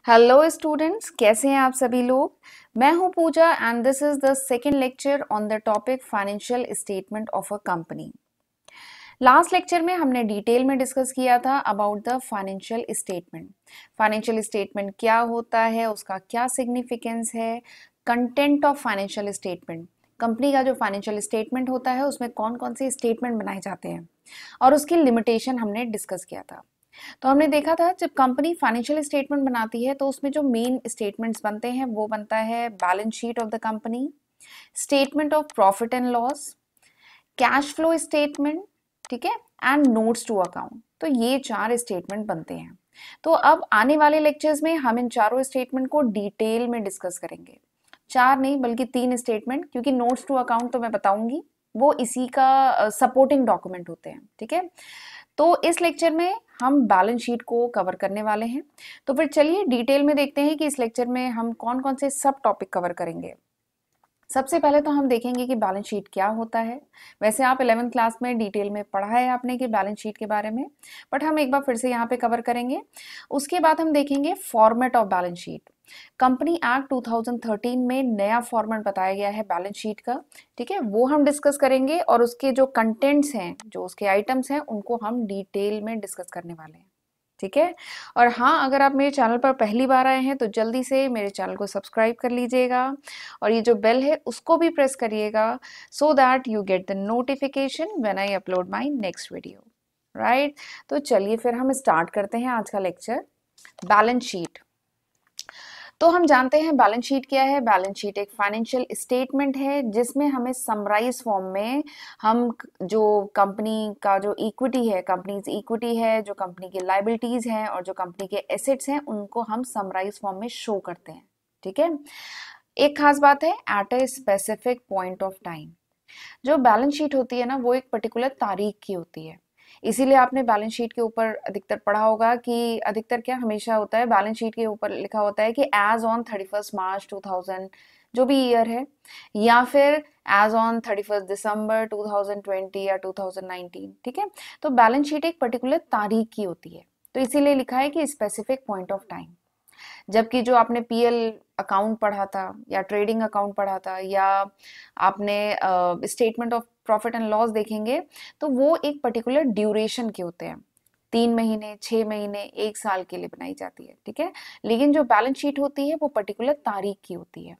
Hello students, कैसे हैं आप सभी लोग। मैं हूं Puja and this is the second lecture on the topic financial statement of a company. Last lecture में हमने डिटेल में डिस्कस किया था about the financial statement. Financial statement क्या होता है, उसका क्या सिग्निफिकेंस है, content of financial statement, company का जो फाइनेंशियल स्टेटमेंट होता है उसमें कौन कौन से स्टेटमेंट बनाए जाते हैं और उसकी लिमिटेशन हमने डिस्कस किया था। तो हमने देखा था जब कंपनी फाइनेंशियल स्टेटमेंट बनाती है तो उसमें जो मेन स्टेटमेंट्स बनते हैं वो बनता है balance sheet of the company, statement of profit and loss, cash flow statement, ठीक है, एंड नोट्स टू अकाउंट। तो ये चार स्टेटमेंट बनते हैं। तो अब आने वाले लेक्चर्स में हम इन चारों स्टेटमेंट को डिटेल में डिस्कस करेंगे। चार नहीं बल्कि तीन स्टेटमेंट, क्योंकि नोट्स टू अकाउंट तो मैं बताऊंगी, वो इसी का सपोर्टिंग डॉक्यूमेंट होते हैं। ठीक है, तो इस लेक्चर में हम बैलेंस शीट को कवर करने वाले हैं। तो फिर चलिए डिटेल में देखते हैं कि इस लेक्चर में हम कौन कौन से सब टॉपिक कवर करेंगे। सबसे पहले तो हम देखेंगे कि बैलेंस शीट क्या होता है। वैसे आप 11th क्लास में डिटेल में पढ़ा है आपने कि बैलेंस शीट के बारे में, बट हम एक बार फिर से यहाँ पे कवर करेंगे। उसके बाद हम देखेंगे format of balance sheet. Company act 2013 में नया फॉर्मेट बताया गया है बैलेंस शीट का, ठीक है, वो हम डिस्कस करेंगे और उसके जो कंटेंट्स हैं, जो उसके आइटम्स हैं, उनको हम डिटेल में डिस्कस करने वाले हैं। ठीक है, और हाँ, अगर आप मेरे चैनल पर पहली बार आए हैं तो जल्दी से मेरे चैनल को सब्सक्राइब कर लीजिएगा और ये जो बेल है उसको भी प्रेस करिएगा so that you get the notification when I upload my next video. Right, तो चलिए फिर हम स्टार्ट करते हैं आज का लेक्चर। Balance sheet. तो हम जानते हैं बैलेंस शीट क्या है। बैलेंस शीट एक फाइनेंशियल स्टेटमेंट है जिसमें हमें समराइज फॉर्म में हम जो कंपनी का जो इक्विटी है, कंपनीज इक्विटी है, जो कंपनी की लाइबिलिटीज हैं और जो कंपनी के एसेट्स हैं, उनको हम समराइज फॉर्म में शो करते हैं। ठीक है, एक खास बात है, at a specific point of time. जो बैलेंस शीट होती है ना, वो एक पर्टिकुलर तारीख की होती है। इसीलिए आपने बैलेंस शीट के ऊपर अधिकतर पढ़ा होगा कि अधिकतर क्या हमेशा होता है, बैलेंस शीट के ऊपर लिखा होता है कि एज ऑन 31 मार्च 2000 जो भी ईयर है, या फिर एज ऑन 31 दिसंबर 2020 या 2019। ठीक है, तो बैलेंस शीट एक पर्टिकुलर तारीख की होती है, तो इसीलिए लिखा है कि स्पेसिफिक पॉइंट ऑफ टाइम। जबकि जो आपने पीएल अकाउंट पढ़ा था या ट्रेडिंग अकाउंट पढ़ा था या आपने statement of profit and loss देखेंगे, तो वो एक पर्टिकुलर ड्यूरेशन के होते हैं, 3 महीने, 6 महीने, 1 साल के लिए बनाई जाती है। ठीक है, लेकिन जो बैलेंस शीट होती है वो पर्टिकुलर तारीख की होती है।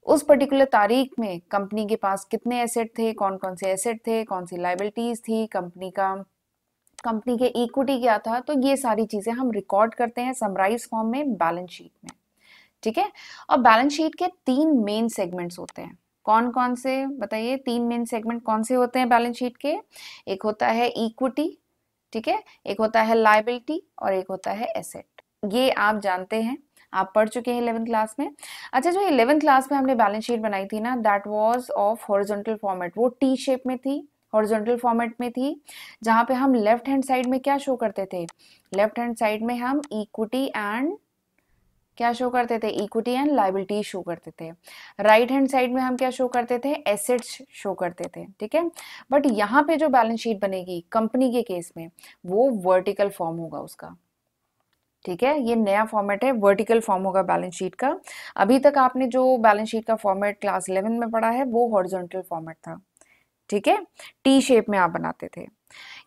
उस पर्टिकुलर तारीख में कंपनी के पास कितने एसेट थे, कौन कौन से एसेट थे, कौन सी लाइबिलिटीज थी, कंपनी के इक्विटी क्या था, तो ये सारी चीजें हम रिकॉर्ड करते हैं समराइज फॉर्म में बैलेंस शीट में। ठीक है, और बैलेंस शीट के तीन मेन सेगमेंट्स होते हैं। कौन कौन से बताइए, तीन मेन सेगमेंट कौन से होते हैं बैलेंस शीट के। एक होता है इक्विटी, ठीक है, एक होता है लाइबिलिटी और एक होता है एसेट। ये आप जानते हैं, आप पढ़ चुके हैं 11th क्लास में। अच्छा, जो 11th क्लास में हमने बैलेंस शीट बनाई थी ना, that was of horizontal format, वो टी शेप में थी, हॉरिजॉन्टल फॉर्मेट में थी, जहां पे हम लेफ्ट हैंड साइड में क्या शो करते थे, लेफ्ट हैंड साइड में हम इक्विटी एंड क्या शो करते थे, इक्विटी एंड लाइबिलिटी शो करते थे। राइट हैंड साइड में हम क्या शो करते थे, एसेट्स शो करते थे। ठीक है, बट यहाँ पे जो बैलेंस शीट बनेगी कंपनी के केस में, वो वर्टिकल फॉर्म होगा उसका। ठीक है, ये नया फॉर्मेट है, वर्टिकल फॉर्म होगा बैलेंस शीट का। अभी तक आपने जो बैलेंस शीट का फॉर्मेट क्लास 11 में पढ़ा है वो हॉरिजॉन्टल फॉर्मेट था। ठीक है, टी शेप में आप बनाते थे।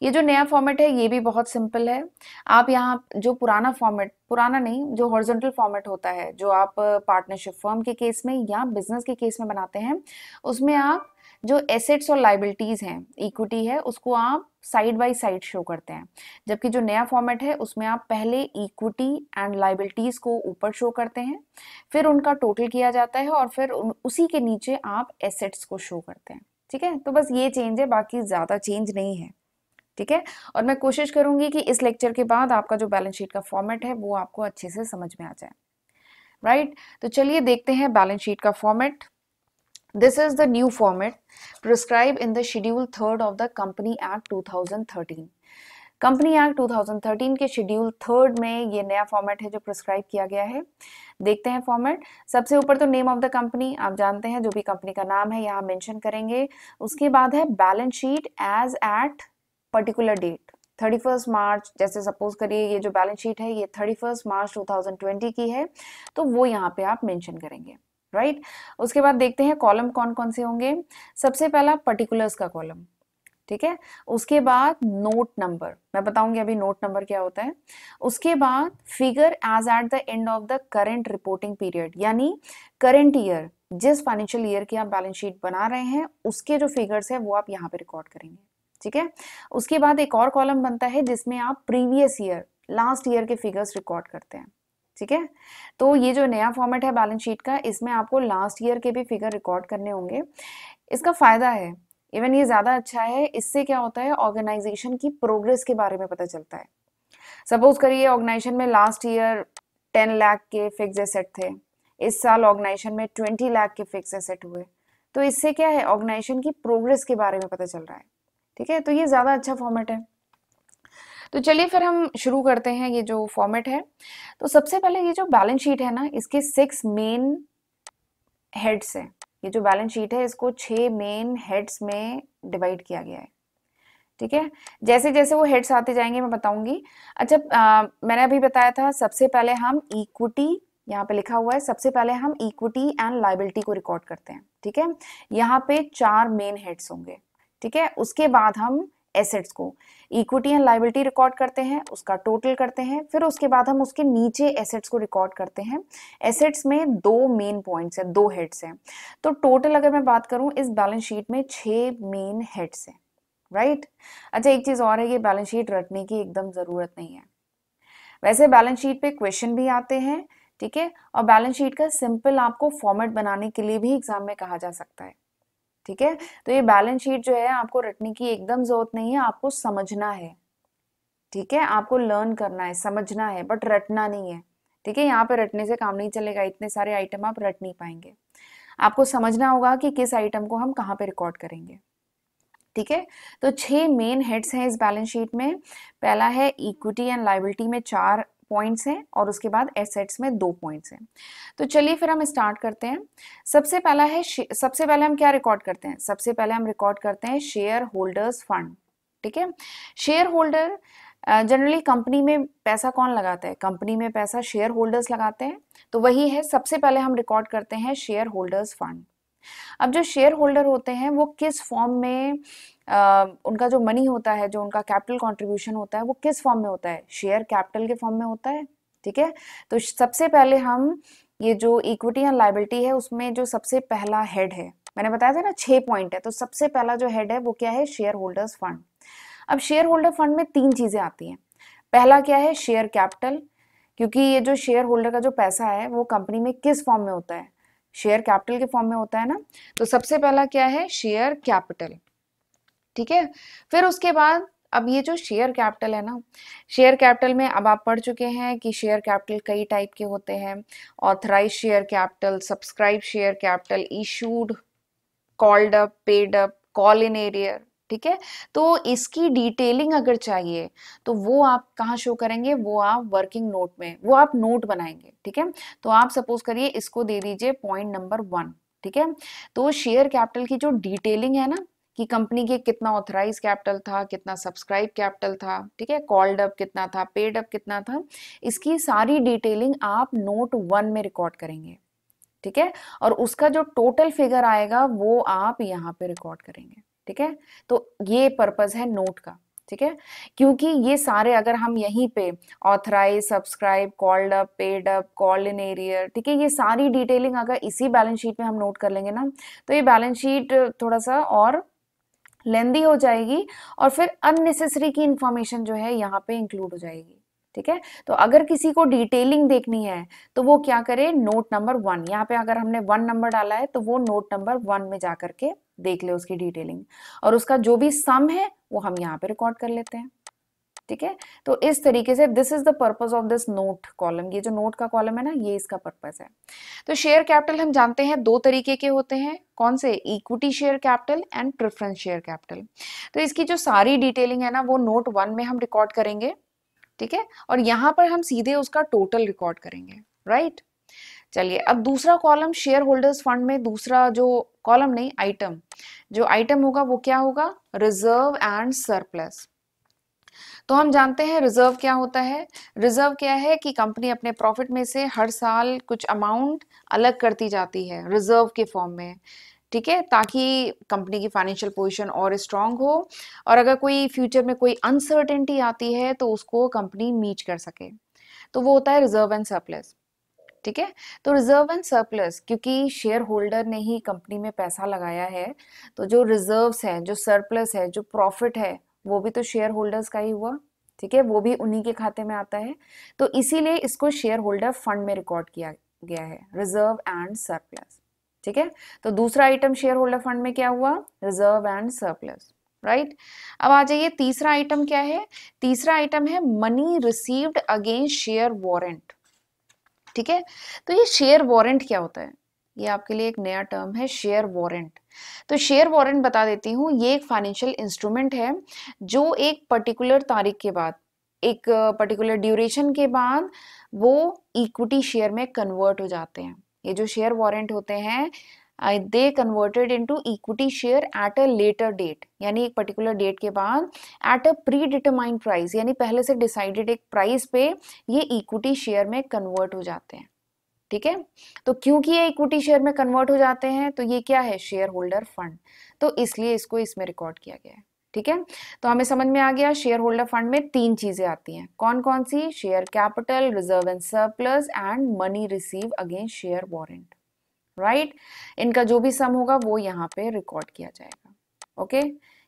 ये जो नया फॉर्मेट है ये भी बहुत सिंपल है। आप यहाँ जो पुराना फॉर्मेट, पुराना नहीं, जो हॉरिजॉन्टल फॉर्मेट होता है जो आप पार्टनरशिप फर्म के केस में या बिजनेस के केस में बनाते हैं, उसमें आप जो एसेट्स और लाइबिलिटीज हैं, इक्विटी है, उसको आप साइड बाय साइड शो करते हैं। जबकि जो नया फॉर्मेट है उसमें आप पहले इक्विटी एंड लाइबिलिटीज को ऊपर शो करते हैं, फिर उनका टोटल किया जाता है और फिर उसी के नीचे आप एसेट्स को शो करते हैं। ठीक है, तो बस ये चेंज है, बाकी ज्यादा चेंज नहीं है। ठीक है, और मैं कोशिश करूंगी कि इस लेक्चर के बाद आपका जो बैलेंस शीट का फॉर्मेट है वो आपको अच्छे से समझ में आ जाए। राइट, तो चलिए देखते हैं बैलेंस शीट का format. This is the new format prescribe in the schedule 3 of the company act 2013। Company act 2013 के शेड्यूल 3 में ये नया फॉर्मेट है जो प्रिस्क्राइब किया गया है। देखते हैं फॉर्मेट। सबसे ऊपर तो नेम ऑफ द कंपनी, आप जानते हैं जो भी कंपनी का नाम है यहाँ मेंशन करेंगे। उसके बाद है balance sheet as at particular date, 31 March, जैसे सपोज करिए ये जो बैलेंस शीट है ये 31 मार्च 2020 की है, तो वो यहाँ पे आप मेंशन करेंगे, राइट। उसके बाद देखते हैं कॉलम कौन कौन से होंगे। सबसे पहला पर्टिकुलर्स का कॉलम, ठीक है। उसके बाद नोट नंबर, मैं बताऊंगी अभी नोट नंबर क्या होता है। उसके बाद figure as at the end of the current reporting period, यानी करंट ईयर, जिस फाइनेंशियल ईयर की आप बैलेंस शीट बना रहे हैं उसके जो फिगर्स है वो आप यहाँ पे रिकॉर्ड करेंगे, ठीक है। उसके बाद एक और कॉलम बनता है जिसमें आप प्रीवियस ईयर, लास्ट ईयर के फिगर्स रिकॉर्ड करते हैं, ठीक है। तो ये जो नया फॉर्मेट है बैलेंस शीट का, इसमें आपको लास्ट ईयर के भी फिगर रिकॉर्ड करने होंगे। इसका फायदा है, इवन ये ज्यादा अच्छा है, इससे क्या होता है ऑर्गेनाइजेशन की प्रोग्रेस के बारे में पता चलता है। सपोज करिए ऑर्गेनाइजेशन में लास्ट ईयर 10 लाख के फिक्स एसेट थे, इस साल ऑर्गेनाइजेशन में 20 लाख के फिक्स एसेट हुए, तो इससे क्या है ऑर्गेनाइजेशन की प्रोग्रेस के बारे में पता चल रहा है, ठीक है। तो ये ज्यादा अच्छा फॉर्मेट है। तो चलिए फिर हम शुरू करते हैं ये जो फॉर्मेट है। तो सबसे पहले ये जो बैलेंस शीट है ना, इसके 6 मेन हेड्स हैं। ये जो बैलेंस शीट है इसको 6 मेन हेड्स में डिवाइड किया गया है, ठीक है। जैसे जैसे वो हेड्स आते जाएंगे मैं बताऊंगी। अच्छा, मैंने अभी बताया था सबसे पहले हम इक्विटी, यहाँ पे लिखा हुआ है सबसे पहले हम इक्विटी एंड लायबिलिटी को रिकॉर्ड करते हैं, ठीक है। यहाँ पे 4 मेन हेड्स होंगे, ठीक है। उसके बाद हम एसेट्स को, इक्विटी एंड लायबिलिटी रिकॉर्ड करते हैं, उसका टोटल करते हैं, फिर उसके बाद हम उसके नीचे एसेट्स को रिकॉर्ड करते हैं। एसेट्स में 2 मेन पॉइंट्स है, 2 हेड्स हैं। तो टोटल अगर मैं बात करूं इस बैलेंस शीट में 6 मेन हेड्स हैं, राइट। अच्छा, एक चीज और है, ये बैलेंस शीट रटने की एकदम जरूरत नहीं है। वैसे बैलेंस शीट पे क्वेश्चन भी आते हैं, ठीक है, और बैलेंस शीट का सिंपल आपको फॉर्मेट बनाने के लिए भी एग्जाम में कहा जा सकता है, ठीक है। तो ये बैलेंस शीट जो है आपको रटने की एकदम जरूरत नहीं है, आपको समझना है, ठीक है। आपको लर्न करना है, समझना है, बट रटना नहीं है, ठीक है। यहाँ पे रटने से काम नहीं चलेगा, इतने सारे आइटम आप रट नहीं पाएंगे। आपको समझना होगा कि किस आइटम को हम कहाँ पे रिकॉर्ड करेंगे, ठीक है। तो 6 मेन हेड्स हैं इस बैलेंस शीट में। पहला है इक्विटी एंड लायबिलिटी में 4 पॉइंट्स हैं, और उसके बाद एसेट्स में 2 पॉइंट्स हैं। तो चलिए फिर हम स्टार्ट करते हैं। सबसे पहले हम क्या रिकॉर्ड करते हैं, सबसे पहले हम रिकॉर्ड करते हैं शेयर होल्डर्स फंड, ठीक है। शेयर होल्डर, जनरली कंपनी में पैसा कौन लगाता है, कंपनी में पैसा शेयर होल्डर्स लगाते हैं, तो वही है, सबसे पहले हम रिकॉर्ड करते हैं शेयर होल्डर्स फंड। अब जो शेयर होल्डर होते हैं वो किस फॉर्म में, उनका जो मनी होता है, जो उनका कैपिटल कंट्रीब्यूशन होता है, वो किस फॉर्म में होता है, शेयर कैपिटल के फॉर्म में होता है, ठीक है। तो सबसे पहले हम ये जो इक्विटी एंड लायबिलिटी है उसमें जो सबसे पहला हेड है, मैंने बताया था ना 6 पॉइंट है, तो सबसे पहला जो हेड है वो क्या है, शेयर होल्डर्स फंड। अब शेयर होल्डर फंड में 3 चीजें आती हैं। पहला क्या है, शेयर कैपिटल, क्योंकि ये जो शेयर होल्डर का जो पैसा है वो कंपनी में किस फॉर्म में होता है, शेयर कैपिटल के फॉर्म में होता है ना। तो सबसे पहला क्या है, शेयर कैपिटल, ठीक है। फिर उसके बाद अब ये जो शेयर कैपिटल है ना, शेयर कैपिटल में अब आप पढ़ चुके हैं कि शेयर कैपिटल कई टाइप के होते हैं, authorise share capital, subscribe share capital, issued, called up, paid up, call in arrear, ठीक है। तो इसकी डिटेलिंग अगर चाहिए तो वो आप कहाँ शो करेंगे, वो आप वर्किंग नोट में, वो आप नोट बनाएंगे, ठीक है। तो आप सपोज करिए इसको दे दीजिए पॉइंट नंबर 1, ठीक है। तो शेयर कैपिटल की जो डिटेलिंग है ना, कि कंपनी के कितना ऑथराइज कैपिटल था, कितना सब्सक्राइब कैपिटल था, ठीक है, कॉल्ड अप कितना था, पेड अप कितना था, इसकी सारी डिटेलिंग आप नोट 1 में रिकॉर्ड करेंगे, ठीक है। और उसका जो टोटल फिगर आएगा वो आप यहाँ पे रिकॉर्ड करेंगे, ठीक है। तो ये पर्पस है नोट का, ठीक है। क्योंकि ये सारे अगर हम यहीं पे authorise, subscribe, called up, paid up, call in arrear, ठीक है, ये सारी डिटेलिंग अगर इसी बैलेंस शीट में हम नोट कर लेंगे ना, तो ये बैलेंस शीट थोड़ा सा और लेंदी हो जाएगी, और फिर अननेसेसरी की इंफॉर्मेशन जो है यहाँ पे इंक्लूड हो जाएगी, ठीक है। तो अगर किसी को डिटेलिंग देखनी है तो वो क्या करे, नोट नंबर 1, यहाँ पे अगर हमने 1 नंबर डाला है तो वो नोट नंबर 1 में जा करके देख ले उसकी डिटेलिंग, और उसका जो भी सम है वो हम यहाँ पे रिकॉर्ड कर लेते हैं, ठीक है। तो इस तरीके से this is the purpose of this note column, ये जो नोट का कॉलम है ना, ये इसका पर्पस है। तो शेयर कैपिटल हम जानते हैं 2 तरीके के होते हैं, कौन से, equity share capital and preference share capital. तो इसकी जो सारी डिटेलिंग है ना वो नोट 1 में हम रिकॉर्ड करेंगे, ठीक है, और यहाँ पर हम सीधे उसका टोटल रिकॉर्ड करेंगे, राइट। चलिए अब दूसरा कॉलम शेयर होल्डर्स फंड में, दूसरा जो कॉलम नहीं आइटम, जो आइटम होगा वो क्या होगा, रिजर्व एंड सरप्लस। तो हम जानते हैं रिजर्व क्या होता है। रिजर्व क्या है कि कंपनी अपने प्रॉफिट में से हर साल कुछ अमाउंट अलग करती जाती है रिजर्व के फॉर्म में, ठीक है, ताकि कंपनी की फाइनेंशियल पोजीशन और स्ट्रांग हो, और अगर कोई फ्यूचर में कोई अनसर्टेनिटी आती है तो उसको कंपनी मीट कर सके। तो वो होता है रिजर्व एंड सरप्लस, ठीक है। तो रिजर्व एंड सरप्लस, क्योंकि शेयर होल्डर ने ही कंपनी में पैसा लगाया है, तो जो रिजर्व्स है, जो सरप्लस है, जो प्रॉफिट है, वो भी तो शेयर होल्डर्स का ही हुआ, ठीक है, वो भी उन्हीं के खाते में आता है। तो इसीलिए इसको शेयर होल्डर फंड में रिकॉर्ड किया गया है, रिजर्व एंड सरप्लस, ठीक है। तो दूसरा आइटम शेयर होल्डर फंड में क्या हुआ, रिजर्व एंड सरप्लस, राइट। अब आ जाइए तीसरा आइटम क्या है। तीसरा आइटम है money received against share warrant, ठीक है। तो ये शेयर वारंट क्या होता है, ये आपके लिए एक नया टर्म है, शेयर वारंट। तो शेयर वारंट बता देती हूँ, ये एक फाइनेंशियल इंस्ट्रूमेंट है जो एक पर्टिकुलर तारीख के बाद, एक पर्टिकुलर ड्यूरेशन के बाद वो इक्विटी शेयर में कन्वर्ट हो जाते हैं। ये जो शेयर वारंट होते हैं they converted into equity share at a later date, यानी एक पर्टिकुलर डेट के बाद at a predetermined price, यानी पहले से डिसाइडेड एक प्राइस पे ये इक्विटी शेयर में कन्वर्ट हो जाते हैं, ठीक है। तो क्योंकि ये इक्विटी शेयर में कन्वर्ट हो जाते हैं तो ये क्या है, शेयर होल्डर फंड, तो इसलिए इसको इसमें रिकॉर्ड किया गया है, ठीक है। तो हमें समझ में आ गया शेयर होल्डर फंड में तीन चीजें आती हैं, कौन कौन सी, share capital, reserve and surplus and money receive against share warrant, right. इनका जो भी सम होगा वो यहाँ पे रिकॉर्ड किया जाएगा, ओके।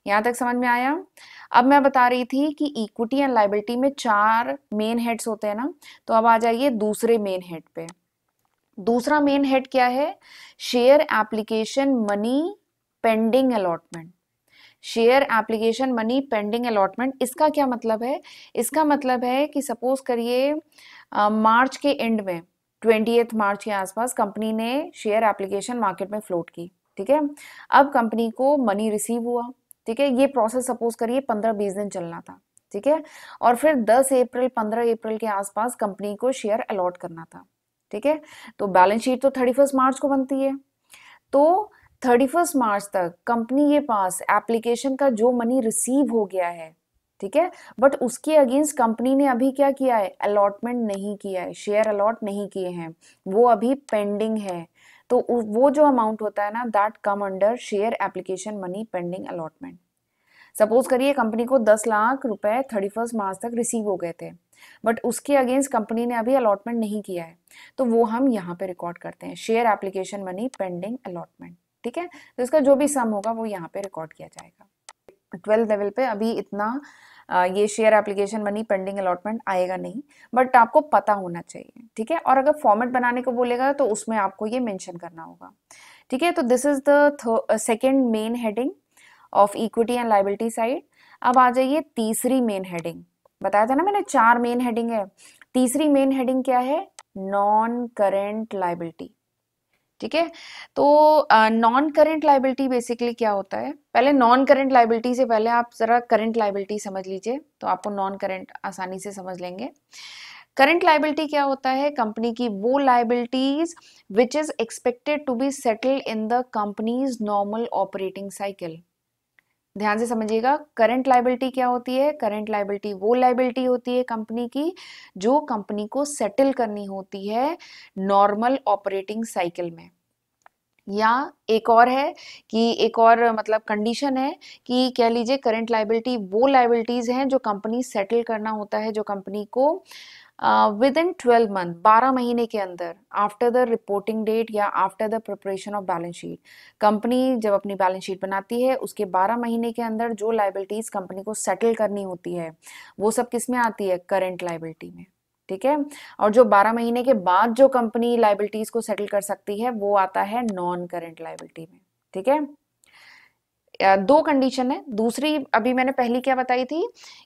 यहाँ तक समझ में आया। अब मैं बता रही थी कि इक्विटी एंड लायबिलिटी में चार मेन हेड्स होते हैं ना, तो अब आ जाइए दूसरे मेन हेड पे। दूसरा मेन हेड क्या है, share application money pending allotment. Share application money pending allotment, इसका क्या मतलब है, इसका मतलब है कि सपोज करिए मार्च के एंड में 20 मार्च के आसपास कंपनी ने शेयर एप्लीकेशन मार्केट में फ्लोट की, ठीक है। अब कंपनी को मनी रिसीव हुआ, ठीक है, ये प्रोसेस सपोज करिए 15-20 दिन चलना था, ठीक है। और फिर 10 अप्रैल 15 अप्रैल के आसपास कंपनी को शेयर अलॉट करना था, ठीक है। तो बैलेंस शीट तो 31 मार्च को बनती है, तो 31 मार्च तक कंपनी के पास एप्लीकेशन का जो मनी रिसीव हो गया है, ठीक है, बट उसके अगेंस्ट कंपनी ने अभी क्या किया है, अलॉटमेंट नहीं किया है, शेयर अलॉट नहीं किए हैं, वो अभी पेंडिंग है। तो वो जो अमाउंट होता है ना, that come under share application money pending allotment. Suppose करिए कंपनी को 10 लाख रुपए 31 मार्च तक रिसीव हो गए थे, बट उसके अगेंस्ट कंपनी ने अभी अलॉटमेंट नहीं किया है, तो वो हम यहाँ पे रिकॉर्ड करते हैं, share application money pending allotment, ठीक है। तो इसका जो भी सम होगा वो यहाँ पे रिकॉर्ड किया जाएगा। 12th लेवल पे अभी इतना ये share application money pending allotment आएगा नहीं, बट आपको पता होना चाहिए, ठीक है। और अगर फॉर्मेट बनाने को बोलेगा तो उसमें आपको ये मेंशन करना होगा, ठीक है। तो this is the second main heading of equity and liability side. अब आ जाइए तीसरी मेन हेडिंग, बताया था ना मैंने चार मेन हेडिंग है, तीसरी मेन हेडिंग क्या है, नॉन करेंट लायबिलिटी, ठीक है। तो नॉन करेंट लायबिलिटी बेसिकली क्या होता है, पहले नॉन करेंट लायबिलिटी से पहले आप जरा करेंट लायबिलिटी समझ लीजिए, तो आपको नॉन करेंट आसानी से समझ लेंगे। करंट लायबिलिटी क्या होता है, कंपनी की वो liabilities which is expected to be settled in the company's normal operating cycle. ध्यान से समझिएगा, करंट लायबिलिटी क्या होती है, करंट लायबिलिटी वो लायबिलिटी होती है कंपनी की जो कंपनी को सेटल करनी होती है नॉर्मल ऑपरेटिंग साइकिल में। या एक और है कि एक और मतलब कंडीशन है कि कह लीजिए करंट लायबिलिटी वो लायबिलिटीज हैं जो कंपनी सेटल करना होता है, जो कंपनी को विद इन 12 मंथ, 12 महीने के अंदर, आफ्टर द रिपोर्टिंग डेट या after the preparation of balance sheet. Company जब अपनी बैलेंस शीट बनाती है उसके 12 महीने के अंदर जो लायबिलिटीज कंपनी को सेटल करनी होती है वो सब किस में आती है, करंट लायबिलिटी में, ठीक है। और जो 12 महीने के बाद जो कंपनी लायबिलिटीज को सेटल कर सकती है वो आता है नॉन करंट लायबिलिटी में, ठीक है। दो कंडीशन है, दूसरी अभी मैंने पहली क्या बताई थी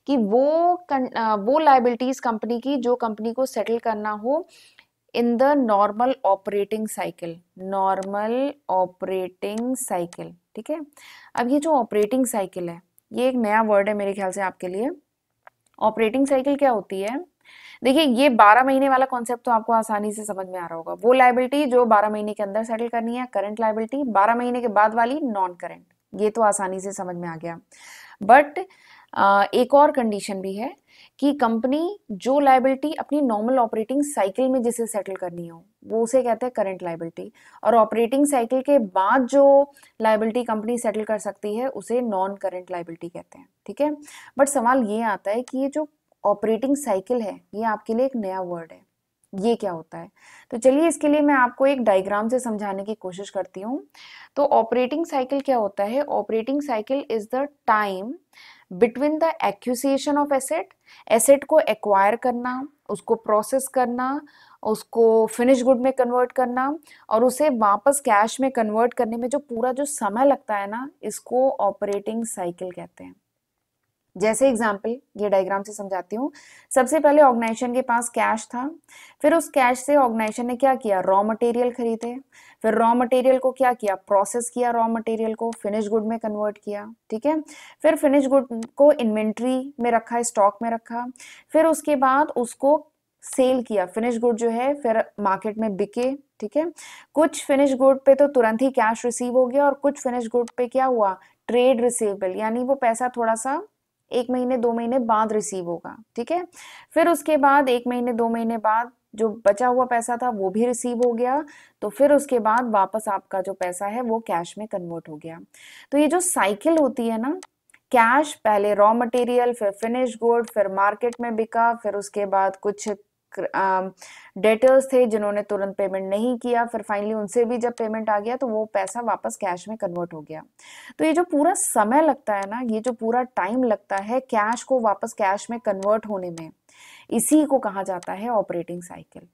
कि वो लायबिलिटीज कंपनी की जो कंपनी को सेटल करना हो in the normal operating cycle, normal operating cycle, ठीक है। अब ये जो ऑपरेटिंग साइकिल है ये एक नया वर्ड है मेरे ख्याल से आपके लिए। ऑपरेटिंग साइकिल क्या होती है, देखिए ये 12 महीने वाला कॉन्सेप्ट तो आपको आसानी से समझ में आ रहा होगा, वो लायबिलिटी जो 12 महीने के अंदर सेटल करनी है करंट लायबिलिटी, 12 महीने के बाद वाली नॉन करंट, ये तो आसानी से समझ में आ गया। बट एक और कंडीशन भी है कि कंपनी जो लायबिलिटी अपनी नॉर्मल ऑपरेटिंग साइकिल में जिसे सेटल करनी हो वो उसे कहते हैं करंट लायबिलिटी, और ऑपरेटिंग साइकिल के बाद जो लायबिलिटी कंपनी सेटल कर सकती है उसे नॉन करंट लायबिलिटी कहते हैं, ठीक है। बट सवाल ये आता है कि ये जो ऑपरेटिंग साइकिल है ये आपके लिए एक नया वर्ड है, ये क्या होता है। तो चलिए इसके लिए मैं आपको एक डायग्राम से समझाने की कोशिश करती हूँ। तो ऑपरेटिंग साइकिल क्या होता है, operating cycle is the time between the acquisition of asset, asset को एक्वायर करना, उसको प्रोसेस करना, उसको फिनिश गुड में कन्वर्ट करना और उसे वापस कैश में कन्वर्ट करने में जो पूरा जो समय लगता है ना, इसको ऑपरेटिंग साइकिल कहते हैं। जैसे एग्जाम्पल ये डायग्राम से समझाती हूँ। सबसे पहले ऑर्गेनाइजेशन के पास कैश था, फिर उस कैश से ऑर्गेनाइजेशन ने क्या किया, रॉ मटेरियल खरीदे, फिर रॉ मटेरियल को क्या किया, प्रोसेस किया, रॉ मटेरियल को फिनिश गुड में कन्वर्ट किया, ठीक है। फिर फिनिश गुड को इन्वेंट्री में रखा, स्टॉक में रखा, फिर उसके बाद उसको सेल किया, फिनिश गुड जो है फिर मार्केट में बिके, ठीक है। कुछ फिनिश गुड पे तो तुरंत ही कैश रिसीव हो गया और कुछ फिनिश गुड पे क्या हुआ, ट्रेड रिसीवेबल, यानी वो पैसा थोड़ा सा 1 महीने 2 महीने बाद रिसीव होगा, ठीक है। फिर उसके बाद 1 महीने 2 महीने बाद जो बचा हुआ पैसा था वो भी रिसीव हो गया, तो फिर उसके बाद वापस आपका जो पैसा है वो कैश में कन्वर्ट हो गया। तो ये जो साइकिल होती है ना, कैश पहले रॉ मटेरियल, फिर फिनिश गुड, फिर मार्केट में बिका, फिर उसके बाद कुछ डेटर्स थे जिन्होंने तुरंत पेमेंट नहीं किया, फिर फाइनली उनसे भी जब पेमेंट आ गया तो वो पैसा वापस कैश में कन्वर्ट हो गया। तो ये जो पूरा समय लगता है ना, ये जो पूरा टाइम लगता है कैश को वापस कैश में कन्वर्ट होने में, इसी को कहा जाता है ऑपरेटिंग साइकिल,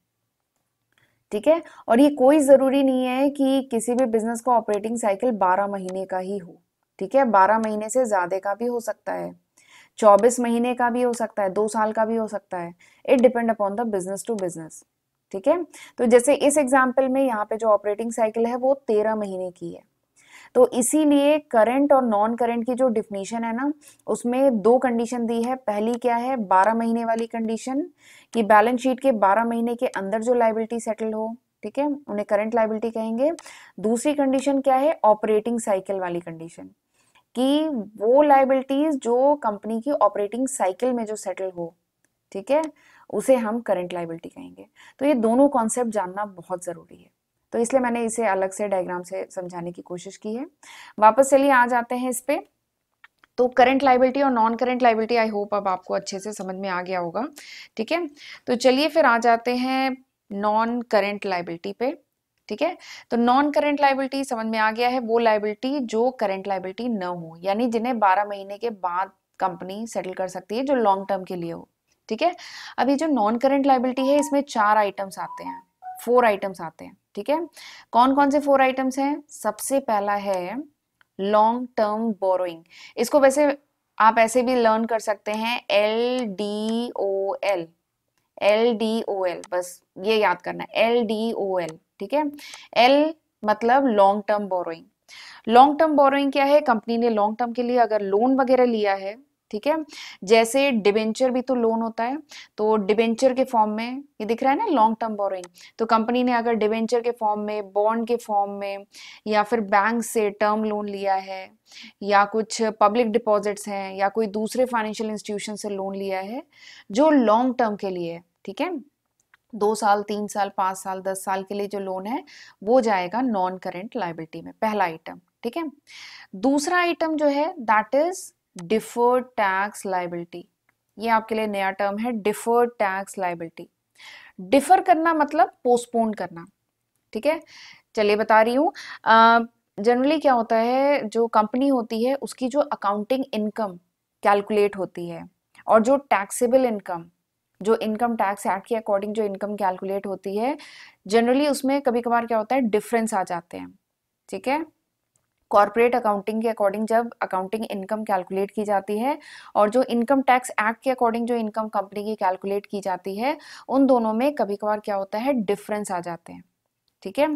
ठीक है। और ये कोई जरूरी नहीं है कि किसी भी बिजनेस का ऑपरेटिंग साइकिल 12 महीने का ही हो, ठीक है। 12 महीने से ज्यादा का भी हो सकता है, 24 महीने का भी हो सकता है, 2 साल का भी हो सकता है। It depend upon the business to business, ठीक है। तो जैसे इस एग्जाम्पल में यहाँ पे जो ऑपरेटिंग साइकिल है वो 13 महीने की है। तो इसीलिए करंट और नॉन करंट की जो डिफिनीशन है ना, उसमें 2 कंडीशन दी है। पहली क्या है, 12 महीने वाली कंडीशन, कि बैलेंस शीट के 12 महीने के अंदर जो लायबिलिटी सेटल हो, ठीक है, उन्हें करंट लायबिलिटी कहेंगे। दूसरी कंडीशन क्या है, ऑपरेटिंग साइकिल वाली कंडीशन, कि वो लायबिलिटीज जो कंपनी की ऑपरेटिंग साइकिल में जो सेटल हो, ठीक है, उसे हम करंट लायबिलिटी कहेंगे। तो ये दोनों कॉन्सेप्ट जानना बहुत जरूरी है, तो इसलिए मैंने इसे अलग से डायग्राम से समझाने की कोशिश की है। वापस चलिए आ जाते हैं इस पे। तो करंट लायबिलिटी और non current liability I hope अब आपको अच्छे से समझ में आ गया होगा, ठीक है। तो चलिए फिर आ जाते हैं नॉन करंट लायबिलिटी पे, ठीक है। तो नॉन करंट लायबिलिटी समझ में आ गया है, वो लायबिलिटी जो करंट लायबिलिटी न हो, यानी जिन्हें 12 महीने के बाद कंपनी सेटल कर सकती है, जो लॉन्ग टर्म के लिए हो, ठीक है। अभी जो नॉन करंट लायबिलिटी है इसमें 4 आइटम्स आते हैं, 4 आइटम्स आते हैं, ठीक है। कौन कौन से 4 आइटम्स हैं, सबसे पहला है लॉन्ग टर्म बोरोइंग। इसको वैसे आप ऐसे भी लर्न कर सकते हैं, LDOL, LDOL, बस ये याद करना है, LDOL, ठीक है। L मतलब long term borrowing. Long term borrowing क्या है, कंपनी ने लॉन्ग टर्म के लिए अगर लोन वगैरह लिया है, ठीक है, जैसे डिबेंचर भी तो लोन होता है, तो डिबेंचर के फॉर्म में ये दिख रहा है ना लॉन्ग टर्म बोरोइंग, तो कंपनी ने अगर डिबेंचर के फॉर्म में, बॉन्ड के फॉर्म में, या फिर बैंक से टर्म लोन लिया है, या कुछ पब्लिक डिपॉजिट्स हैं, या कोई दूसरे फाइनेंशियल इंस्टीट्यूशन से लोन लिया है जो लॉन्ग टर्म के लिए, ठीक है, 2 साल 3 साल 5 साल 10 साल के लिए जो लोन है, वो जाएगा नॉन करेंट लायबिलिटी में, पहला आइटम, ठीक है। दूसरा आइटम जो है that is deferred tax liability. ये आपके लिए नया टर्म है, डिफर्ड टैक्स लायबिलिटी। डिफर करना मतलब पोस्टपोन करना, ठीक है। चलिए बता रही हूँ, जनरली क्या होता है, जो कंपनी होती है उसकी जो अकाउंटिंग इनकम कैलकुलेट होती है, और जो टैक्सेबल इनकम, जो इनकम टैक्स एक्ट के अकॉर्डिंग जो इनकम कैलकुलेट होती है, जनरली उसमें कभी कभार क्या होता है, डिफरेंस आ जाते हैं, ठीक है। कॉर्पोरेट अकाउंटिंग के अकॉर्डिंग जब अकाउंटिंग इनकम कैलकुलेट की जाती है, और जो इनकम टैक्स एक्ट के अकॉर्डिंग जो इनकम कंपनी की कैलकुलेट की जाती है, उन दोनों में कभी कभार क्या होता है, डिफरेंस आ जाते हैं, ठीक है।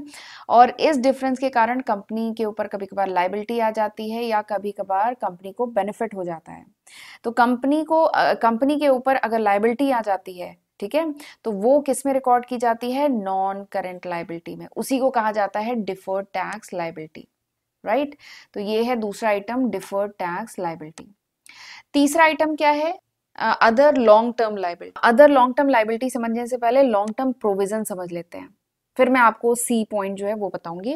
और इस डिफरेंस के कारण कंपनी के ऊपर कभी कभार लायबिलिटी आ जाती है, या कभी कभार कंपनी को बेनिफिट हो जाता है। तो कंपनी के ऊपर अगर लायबिलिटी आ जाती है, ठीक है, तो वो किस में रिकॉर्ड की जाती है, नॉन करेंट लायबिलिटी में, उसी को कहा जाता है डिफर्ड टैक्स लायबिलिटी, राइट। तो ये है दूसरा आइटम, डिफर्ड टैक्स लायबिलिटी। तीसरा आइटम क्या है, other long term liability. Other long term liability समझने से पहले लॉन्ग टर्म प्रोविजन समझ लेते हैं, फिर मैं आपको सी पॉइंट जो है वो बताऊंगी।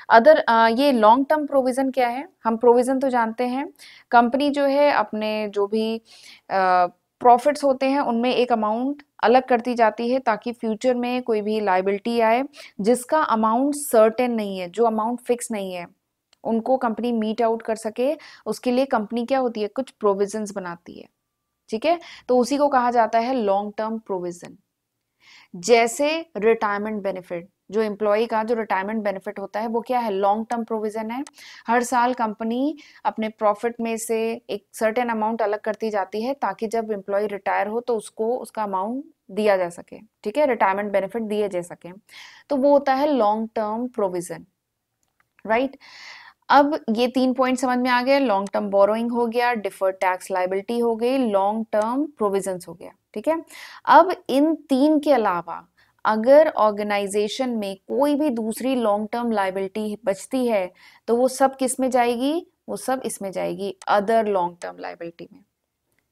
अदर ये लॉन्ग टर्म प्रोविजन क्या है, हम प्रोविजन तो जानते हैं, कंपनी जो है अपने जो भी प्रॉफिट्स होते हैं उनमें एक अमाउंट अलग करती जाती है ताकि फ्यूचर में कोई भी लाइबिलिटी आए जिसका अमाउंट सर्टेन नहीं है, जो अमाउंट फिक्स नहीं है, उनको कंपनी मीट आउट कर सके। उसके लिए कंपनी क्या होती है, कुछ प्रोविजंस बनाती है, ठीक है, तो उसी को कहा जाता है लॉन्ग टर्म प्रोविजन। जैसे रिटायरमेंट बेनिफिट, जो एम्प्लॉय का जो रिटायरमेंट बेनिफिट होता है वो क्या है, लॉन्ग टर्म प्रोविजन है। हर साल कंपनी अपने प्रॉफिट में से एक सर्टेन अमाउंट अलग करती जाती है ताकि जब एम्प्लॉय रिटायर हो तो उसको उसका अमाउंट दिया जा सके, ठीक है, रिटायरमेंट बेनिफिट दिए जा सके, तो वो होता है लॉन्ग टर्म प्रोविजन, राइट। अब ये 3 पॉइंट समझ में आ गए, लॉन्ग टर्म बोरोइंग हो गया, डिफर्ड टैक्स लाइबिलिटी हो गई, लॉन्ग टर्म प्रोविजंस हो गया, ठीक है। अब इन 3 के अलावा अगर ऑर्गेनाइजेशन में कोई भी दूसरी लॉन्ग टर्म लाइबिलिटी बचती है तो वो सब किस में जाएगी, वो सब इसमें जाएगी, अदर लॉन्ग टर्म लाइबिलिटी में,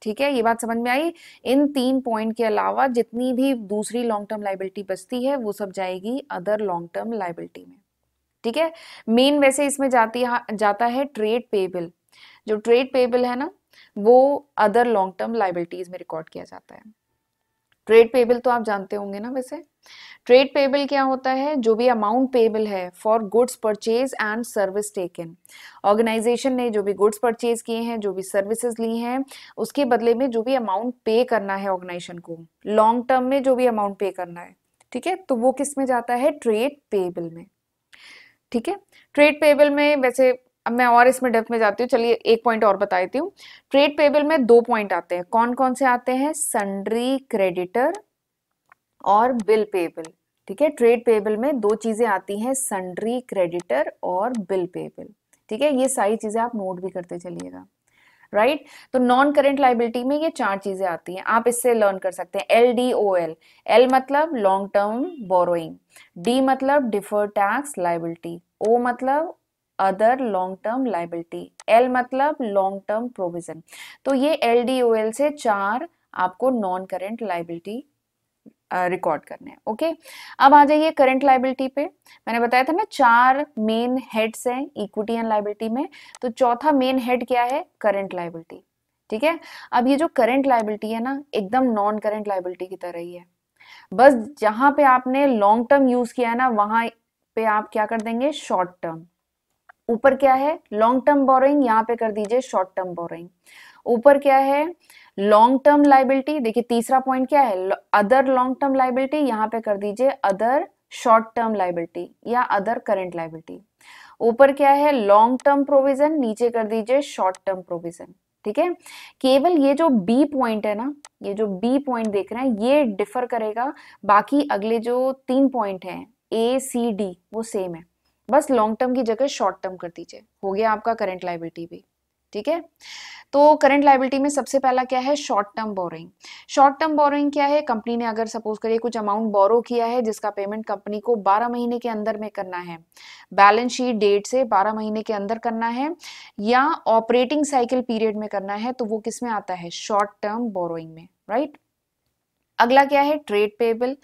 ठीक है, ये बात समझ में आई। इन 3 पॉइंट के अलावा जितनी भी दूसरी लॉन्ग टर्म लाइबिलिटी बचती है वो सब जाएगी अदर लॉन्ग टर्म लाइबिलिटी में, ठीक है। मेन वैसे इसमें जाता है ट्रेड पेबल, जो ट्रेड पेबल है ना वो अदर लॉन्ग टर्म लाइबिलिटीज में रिकॉर्ड किया जाता है। ट्रेड पेबल तो आप जानते होंगे ना, वैसे ट्रेड पेबल क्या होता है, जो भी अमाउंट पेबल है for goods purchase and service taken, organisation ने जो भी गुड्स परचेज किए हैं, जो भी सर्विसेज ली हैं, उसके बदले में जो भी अमाउंट पे करना है ऑर्गेनाइजेशन को लॉन्ग टर्म में, जो भी अमाउंट पे करना है, ठीक है, तो वो किस में जाता है, ट्रेड पेबल में, ठीक है। ट्रेड पेबल में वैसे अब मैं और इसमें डेप्थ में जाती हूँ, चलिए एक पॉइंट और बता देती हूँ। ट्रेड पेबल में 2 पॉइंट आते हैं, कौन कौन से आते हैं, सन्ड्री क्रेडिटर और बिल पेबल, ठीक है। ट्रेड पेबल में 2 चीजें आती हैं, सन्ड्री क्रेडिटर और बिल पेबल, ठीक है, ये सारी चीजें आप नोट भी करते चलिएगा, राइट। तो नॉन करेंट लाइबिलिटी में ये 4 चीजें आती हैं, आप इससे लर्न कर सकते हैं, LDOL, एल मतलब लॉन्ग टर्म बोरोइंग, डी मतलब डिफर्ड टैक्स लाइबिलिटी, ओ मतलब other long term liability, L मतलब लॉन्ग टर्म प्रोविजन। तो ये LDOL से 4 आपको नॉन करेंट लाइबिलिटी रिकॉर्ड करने हैं, ओके। अब आ जाइए करंट लाइबिलिटी पे, मैंने बताया था ना 4 मेन हेड्स हैं इक्विटी एंड लाइबिलिटी में, तो चौथा मेन हेड क्या है, करंट लाइबिलिटी, ठीक है। अब ये जो करंट लाइबिलिटी है ना एकदम नॉन करंट लाइबिलिटी की तरह ही है, बस जहां पे आपने लॉन्ग टर्म यूज किया है ना वहां पे आप क्या कर देंगे, शॉर्ट टर्म। ऊपर क्या है, लॉन्ग टर्म बोरोइंग, यहाँ पे कर दीजिए शॉर्ट टर्म बोरोइंग। ऊपर क्या है, लॉन्ग टर्म लाइबिलिटी, देखिए तीसरा पॉइंट क्या है, अदर लॉन्ग टर्म लाइबिलिटी, यहाँ पे कर दीजिए अदर शॉर्ट टर्म लाइबिलिटी या अदर करंट लाइबिलिटी। ऊपर क्या है, लॉन्ग टर्म प्रोविजन, नीचे कर दीजिए शॉर्ट टर्म प्रोविजन, ठीक है। केवल ये जो बी पॉइंट है ना, ये जो बी पॉइंट देख रहे हैं ये डिफर करेगा, बाकी अगले जो 3 पॉइंट हैं A C D वो सेम है, बस लॉन्ग टर्म की जगह शॉर्ट टर्म कर दीजिए, हो गया आपका करंट लाइबिलिटी भी, ठीक है। तो करंट लाइबिलिटी में सबसे पहला क्या है, short term borrowing. Short term borrowing क्या है, कंपनी ने अगर सपोज करिए कुछ अमाउंट बोरो किया है जिसका पेमेंट कंपनी को 12 महीने के अंदर में करना है, बैलेंस शीट डेट से 12 महीने के अंदर करना है या ऑपरेटिंग साइकिल पीरियड में करना है, तो वो किस में आता है, शॉर्ट टर्म बोरोइंग में, राइट। अगला क्या है, ट्रेड पेबल।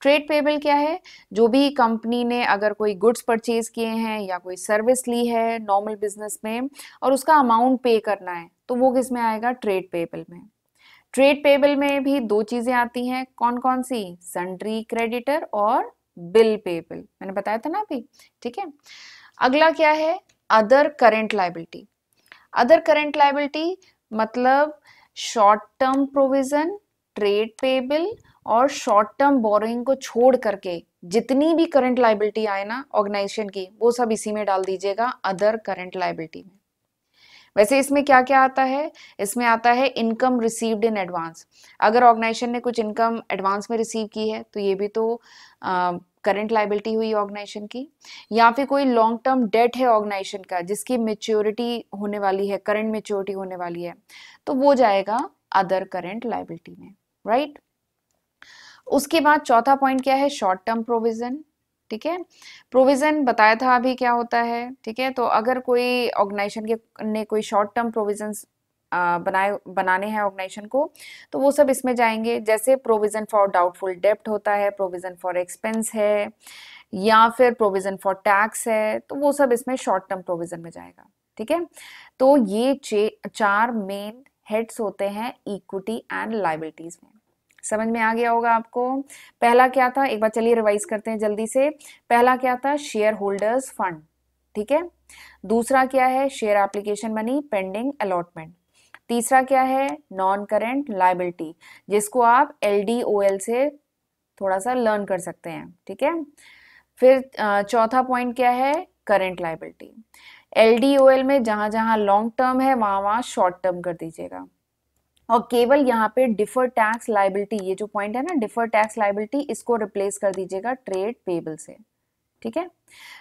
ट्रेड पेबल क्या है, जो भी कंपनी ने अगर कोई गुड्स परचेज किए हैं या कोई सर्विस ली है नॉर्मल बिजनेस में और उसका अमाउंट पे करना है तो वो किस में आएगा, ट्रेड पेबल में। ट्रेड पेबल में भी 2 चीजें आती हैं, कौन कौन सी, सन्ड्री क्रेडिटर और बिल पेबल, मैंने बताया था ना अभी, ठीक है। अगला क्या है, other current liability. Other current liability मतलब short term provision, trade payable और शॉर्ट टर्म बोरोइंग को छोड़ करके जितनी भी करंट लाइबिलिटी आए ना ऑर्गेनाइजेशन की वो सब इसी में डाल दीजिएगा, अदर करंट लाइबिलिटी में। वैसे इसमें क्या क्या आता है, इसमें आता है इनकम रिसीव्ड इन एडवांस, अगर ऑर्गेनाइजेशन ने कुछ इनकम एडवांस में रिसीव की है तो ये भी तो करंट लाइबिलिटी हुई ऑर्गेनाइजेशन की, या फिर कोई लॉन्ग टर्म डेट है ऑर्गेनाइजेशन का जिसकी मेच्योरिटी होने वाली है, करंट मेच्योरिटी होने वाली है, तो वो जाएगा अदर करंट लाइबिलिटी में, राइट। उसके बाद चौथा पॉइंट क्या है, शॉर्ट टर्म प्रोविजन, ठीक है। प्रोविजन बताया था अभी क्या होता है, ठीक है। तो अगर कोई ऑर्गेनाइजेशन के ने कोई शॉर्ट टर्म प्रोविजन बनाने हैं ऑर्गेनाइजेशन को, तो वो सब इसमें जाएंगे। जैसे प्रोविजन फॉर डाउटफुल डेब्ट होता है, प्रोविजन फॉर एक्सपेंस है, या फिर प्रोविजन फॉर टैक्स है, तो वो सब इसमें शॉर्ट टर्म प्रोविजन में जाएगा। ठीक है, तो ये 4 मेन हेड्स होते हैं इक्विटी एंड लायबिलिटीज में। समझ में आ गया होगा आपको। पहला क्या था, एक बार चलिए रिवाइज करते हैं जल्दी से। पहला क्या था, शेयर होल्डर्स फंड। ठीक है, दूसरा क्या है, share application money pending allotment. तीसरा क्या है, नॉन करेंट लायबिलिटी, जिसको आप LDOL से थोड़ा सा लर्न कर सकते हैं। ठीक है, फिर चौथा पॉइंट क्या है, करेंट लायबिलिटी। LDOL में जहां जहां लॉन्ग टर्म है वहां वहां शॉर्ट टर्म कर दीजिएगा, और केवल यहाँ पे डिफर टैक्स लायबिलिटी, ये जो पॉइंट है ना डिफर टैक्स लायबिलिटी, इसको रिप्लेस कर दीजिएगा ट्रेड पेबल से। ठीक है,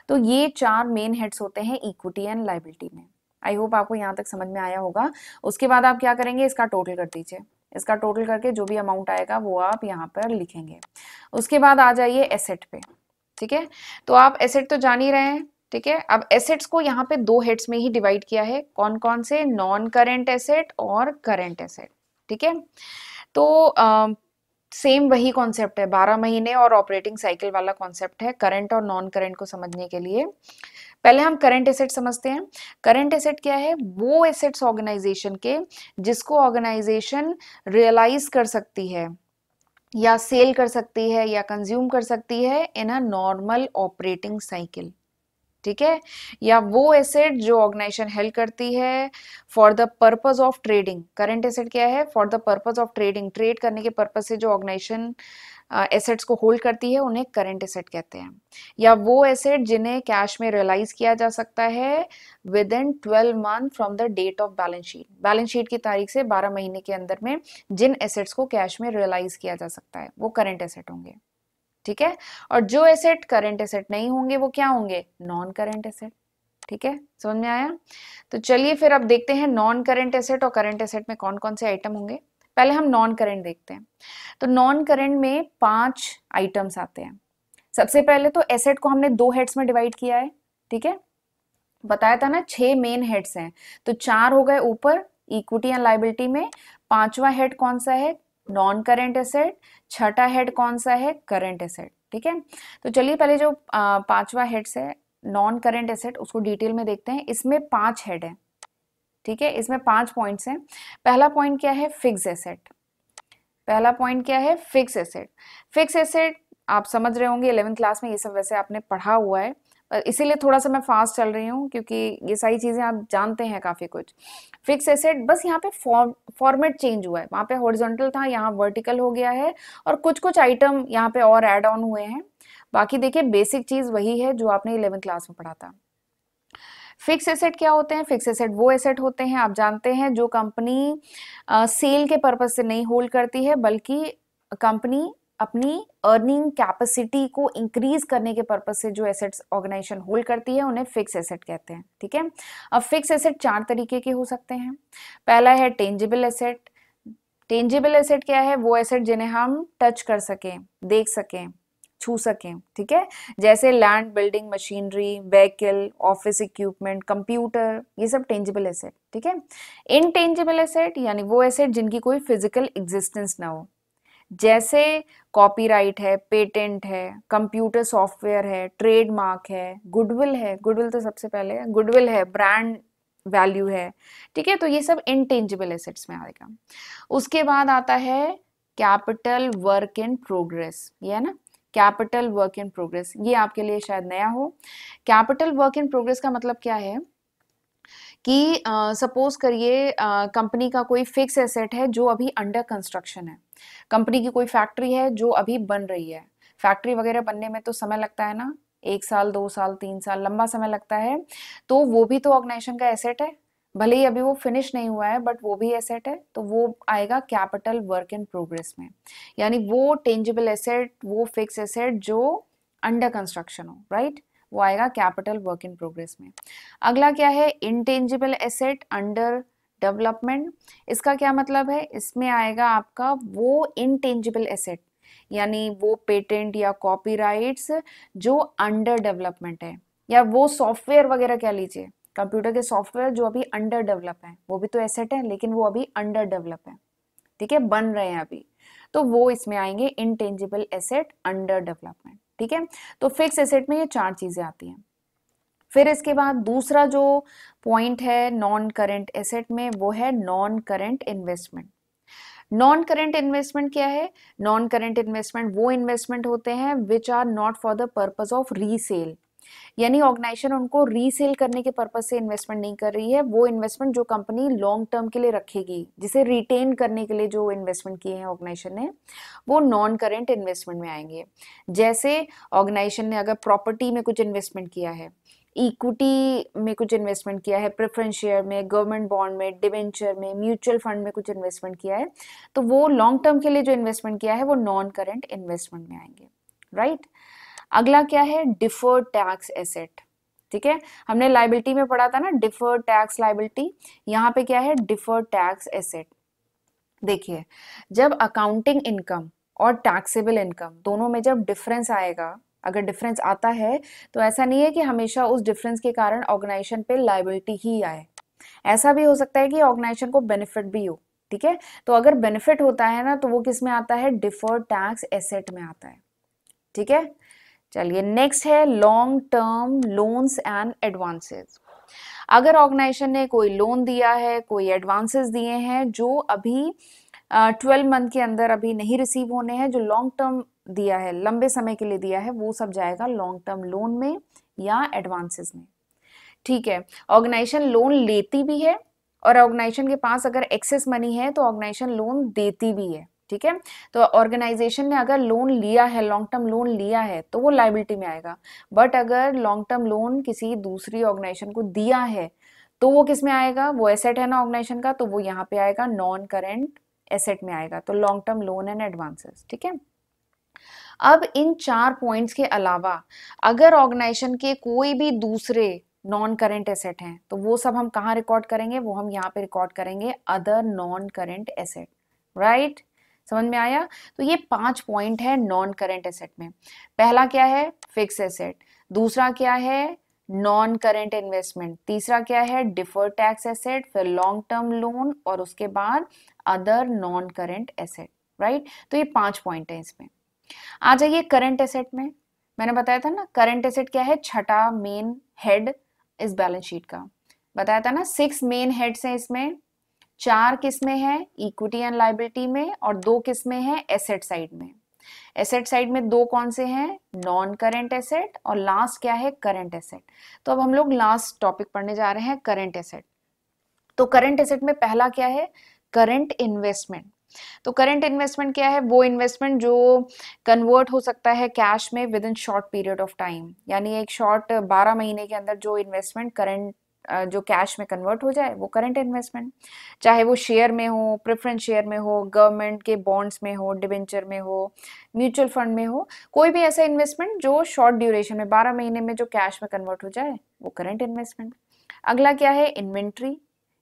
तो ये 4 मेन हेड्स होते हैं इक्विटी एंड लायबिलिटी में। आई होप आपको यहाँ तक समझ में आया होगा। उसके बाद आप क्या करेंगे, इसका टोटल कर दीजिए। इसका टोटल करके जो भी अमाउंट आएगा वो आप यहाँ पर लिखेंगे। उसके बाद आ जाइए एसेट पे। ठीक है, तो आप एसेट तो जान ही रहे हैं। ठीक है, अब एसेट्स को यहाँ पे 2 हेड्स में ही डिवाइड किया है। कौन कौन से, नॉन करेंट एसेट और करेंट एसेट। ठीक है, तो सेम वही कॉन्सेप्ट है, 12 महीने और ऑपरेटिंग साइकिल वाला कॉन्सेप्ट है करंट और नॉन करंट को समझने के लिए। पहले हम करंट एसेट समझते हैं। करंट एसेट क्या है, वो एसेट्स ऑर्गेनाइजेशन के जिसको ऑर्गेनाइजेशन रियलाइज कर सकती है या सेल कर सकती है या कंज्यूम कर सकती है इन अ नॉर्मल ऑपरेटिंग साइकिल। ठीक है, या वो एसेट जो ऑर्गेनाइजेशन हेल्ड करती है for the purpose of trading. Current asset क्या है, for the purpose of trading, trade करने के पर्पस से जो ऑर्गेनाइजेशन एसेट्स को होल्ड करती है उन्हें करंट एसेट कहते हैं। या वो एसेट जिन्हें कैश में रियलाइज किया जा सकता है within 12 month from the date of balance sheet. Balance sheet की तारीख से 12 महीने के अंदर में जिन एसेट्स को कैश में रियलाइज किया जा सकता है वो करंट एसेट होंगे। ठीक है, और जो एसेट करंट एसेट नहीं होंगे वो क्या होंगे, नॉन करंट एसेट। ठीक है, समझ में आया। तो चलिए फिर अब देखते हैं नॉन करंट एसेट और करंट एसेट में कौन कौन से आइटम होंगे। पहले हम नॉन करंट देखते हैं। तो नॉन करंट में 5 आइटम्स आते हैं। सबसे पहले तो एसेट को हमने 2 हेड्स में डिवाइड किया है। ठीक है, बताया था ना 6 मेन हेड्स हैं, तो 4 हो गए ऊपर इक्विटी एंड लायबिलिटी में। 5वां हेड कौन सा है, नॉन करेंट एसेट। छठा हेड कौन सा है, करंट एसेट। ठीक है, तो चलिए पहले जो 5वां हेड्स है नॉन करेंट एसेट उसको डिटेल में देखते हैं। इसमें 5 हेड है। ठीक है, इसमें 5 पॉइंट्स हैं। पहला पॉइंट क्या है, फिक्स एसेट। पहला पॉइंट क्या है, फिक्स एसेट। फिक्स एसेट आप समझ रहे होंगे 11th क्लास में ये सब वैसे आपने पढ़ा हुआ है, इसीलिए थोड़ा सा मैं फास्ट चल रही हूँ क्योंकि ये सारी चीजें आप जानते हैं काफी कुछ। फिक्स एसेट बस यहाँ पे फॉर्मेट चेंज हुआ है, वहां पे हॉरिजॉन्टल था यहाँ वर्टिकल हो गया है, और कुछ कुछ आइटम यहाँ पे और ऐड ऑन हुए हैं। बाकी देखिए बेसिक चीज वही है जो आपने 11th क्लास में पढ़ा था। फिक्स एसेट क्या होते हैं, फिक्स एसेट वो एसेट होते हैं आप जानते हैं जो कंपनी सेल के पर्पज से नहीं होल्ड करती है, बल्कि कंपनी अपनी अर्निंग कैपेसिटी को इंक्रीज करने के पर्पज से जो एसेट्स ऑर्गेनाइजेशन होल्ड करती है उन्हें फिक्स एसेट कहते हैं। ठीक है, अब फिक्स एसेट 4 तरीके के हो सकते हैं। पहला है टेंजिबल एसेट। टेंजिबल एसेट क्या है, वो एसेट जिन्हें हम टच कर सकें, देख सकें, छू सकें। ठीक है, जैसे land, building, machinery, vehicle, office equipment, computer, ये सब टेंजिबल एसेट। ठीक है, इनटेंजिबल एसेट यानी वो एसेट जिनकी कोई फिजिकल एग्जिस्टेंस ना हो, जैसे कॉपीराइट है, पेटेंट है, कंप्यूटर सॉफ्टवेयर है, ट्रेडमार्क है, गुडविल है, गुडविल तो सबसे पहले है, गुडविल है, ब्रांड वैल्यू है। ठीक है, तो ये सब इनटेंजिबल एसेट्स में आएगा। उसके बाद आता है कैपिटल वर्क इन प्रोग्रेस, ये है ना कैपिटल वर्क इन प्रोग्रेस, ये आपके लिए शायद नया हो। कैपिटल वर्क इन प्रोग्रेस का मतलब क्या है कि सपोज करिए कंपनी का कोई फिक्स एसेट है जो अभी अंडर कंस्ट्रक्शन है। कंपनी की कोई फैक्ट्री है जो अभी बन रही है। फैक्ट्री वगैरह बनने में तो समय लगता है ना, 1 साल 2 साल 3 साल लंबा समय लगता है, तो वो भी तो ऑर्गेनाइजेशन का एसेट है, भले ही अभी वो फिनिश नहीं हुआ है बट वो भी एसेट है, तो वो आएगा कैपिटल वर्क इन प्रोग्रेस में। यानी वो टेंजिबल एसेट, वो फिक्स एसेट जो अंडर कंस्ट्रक्शन हो, राइट, वो आएगा कैपिटल वर्क इन प्रोग्रेस में। अगला क्या है, इनटेंजिबल एसेट अंडर डेवलपमेंट। इसका क्या मतलब है, इसमें आएगा आपका वो इनटेंजिबल एसेट यानी वो पेटेंट या कॉपीराइट्स जो अंडर डेवलपमेंट है, या वो सॉफ्टवेयर वगैरह कह लीजिए कंप्यूटर के सॉफ्टवेयर जो अभी अंडर डेवलप है, वो भी तो एसेट है, लेकिन वो अभी अंडर डेवलप है, ठीक है, बन रहे हैं अभी, तो वो इसमें आएंगे इनटेंजिबल एसेट अंडर डेवलपमेंट, ठीक है। तो फिक्स एसेट में ये 4 चीजें आती हैं। फिर इसके बाद दूसरा जो पॉइंट है नॉन करेंट एसेट में, वो है non current investment. Non current investment क्या है? नॉन करेंट इन्वेस्टमेंट वो इन्वेस्टमेंट होते हैं which are not for the purpose of resale, यानी ऑर्गेनाइजेशन उनको रीसेल करने के पर्पस से इन्वेस्टमेंट नहीं कर रही है, वो इन्वेस्टमेंट जो कंपनी लॉन्ग टर्म के लिए रखेगी, जिसे रिटेन करने के लिए जो इन्वेस्टमेंट किए हैं ऑर्गेनाइजेशन ने, वो नॉन करेंट इन्वेस्टमेंट में आएंगे। जैसे ऑर्गेनाइजेशन ने अगर प्रॉपर्टी में कुछ इन्वेस्टमेंट किया है, इक्विटी में कुछ इन्वेस्टमेंट किया है, प्रेफरेंस शेयर में, गवर्नमेंट बॉन्ड में, डिवेंचर में, म्यूचुअल फंड में कुछ इन्वेस्टमेंट किया है, तो वो लॉन्ग टर्म के लिए जो इन्वेस्टमेंट किया है वो नॉन करेंट इन्वेस्टमेंट में आएंगे, राइट। अगला क्या है? डिफर्ड टैक्स एसेट, ठीक है, हमने लाइबिलिटी में पढ़ा था ना डिफर्ड टैक्स लाइबिलिटी, यहाँ पे क्या है? Deferred tax asset. देखिए, जब अकाउंटिंग इनकम और टैक्सेबल इनकम दोनों में जब डिफरेंस आएगा, अगर डिफरेंस आता है, तो ऐसा नहीं है कि हमेशा उस डिफरेंस के कारण ऑर्गेनाइजेशन पे लायबिलिटी ही आए, ऐसा भी हो सकता है कि ऑर्गेनाइजेशन को बेनिफिट भी हो, ठीक है। तो अगर बेनिफिट होता है ना, तो वो किस में आता है? डिफर्ड टैक्स एसेट में आता है, ठीक है। चलिए नेक्स्ट है long term loans and advances. अगर ऑर्गेनाइजेशन ने कोई लोन दिया है, कोई एडवांसेस दिए हैं जो अभी 12 मंथ के अंदर अभी नहीं रिसीव होने हैं, जो लॉन्ग टर्म दिया है, लंबे समय के लिए दिया है, वो सब जाएगा लॉन्ग टर्म लोन में या एडवांसेस में, ठीक है। ऑर्गेनाइजेशन लोन लेती भी है और ऑर्गेनाइजेशन के पास अगर एक्सेस मनी है तो ऑर्गेनाइजेशन लोन देती भी है, ठीक है। तो ऑर्गेनाइजेशन ने अगर लोन लिया है, लॉन्ग टर्म लोन लिया है, तो वो लायबिलिटी में आएगा, बट अगर लॉन्ग टर्म लोन किसी दूसरी ऑर्गेनाइजेशन को दिया है, तो वो किस में आएगा? वो एसेट है ना ऑर्गेनाइजेशन का, तो वो यहाँ पे आएगा नॉन करेंट एसेट में आएगा, तो long term loan and advances, ठीक है। अब इन 4 पॉइंट्स के अलावा अगर ऑर्गेनाइजेशन के कोई भी दूसरे नॉन करेंट एसेट हैं, तो वो सब हम कहाँ रिकॉर्ड करेंगे? वो हम यहाँ पे रिकॉर्ड करेंगे other non current asset, right. समझ में आया? तो ये 5 पॉइंट है नॉन करेंट एसेट में। पहला क्या है? Fix asset. दूसरा क्या है? Non current investment. तीसरा क्या है? डिफर्ड टैक्स एसेट, फिर लॉन्ग टर्म लोन, और उसके बाद other non current asset, right. तो ये 5 पॉइंट है इसमें। आ जाइए करंट एसेट में। मैंने बताया था ना करंट एसेट क्या है? छठा मेन हेड इस बैलेंस शीट का। बताया था ना 6 मेन हेड्स हैं इसमें, 4 किस में है? इक्विटी एंड लायबिलिटी में, और 2 किस में है? एसेट साइड में। एसेट साइड में 2 कौन से हैं? नॉन करंट एसेट, और लास्ट क्या है? Current asset. तो अब हम लोग लास्ट टॉपिक पढ़ने जा रहे हैं करंट एसेट। तो करंट एसेट में पहला क्या है? Current investment. तो करंट इन्वेस्टमेंट क्या है? वो इन्वेस्टमेंट जो कन्वर्ट हो सकता है कैश में with in short period of time, यानी एक शॉर्ट 12 महीने के अंदर जो इन्वेस्टमेंट करंट जो कैश में कन्वर्ट हो जाए, वो करंट इन्वेस्टमेंट। चाहे वो शेयर में हो, प्रेफरेंस शेयर में हो, गवर्नमेंट के बॉन्ड्स में हो, डिवेंचर में हो, म्यूचुअल फंड में हो, कोई भी ऐसा इन्वेस्टमेंट जो शॉर्ट ड्यूरेशन में 12 महीने में जो कैश में कन्वर्ट हो जाए, वो करंट इन्वेस्टमेंट। अगला क्या है? इन्वेंट्री।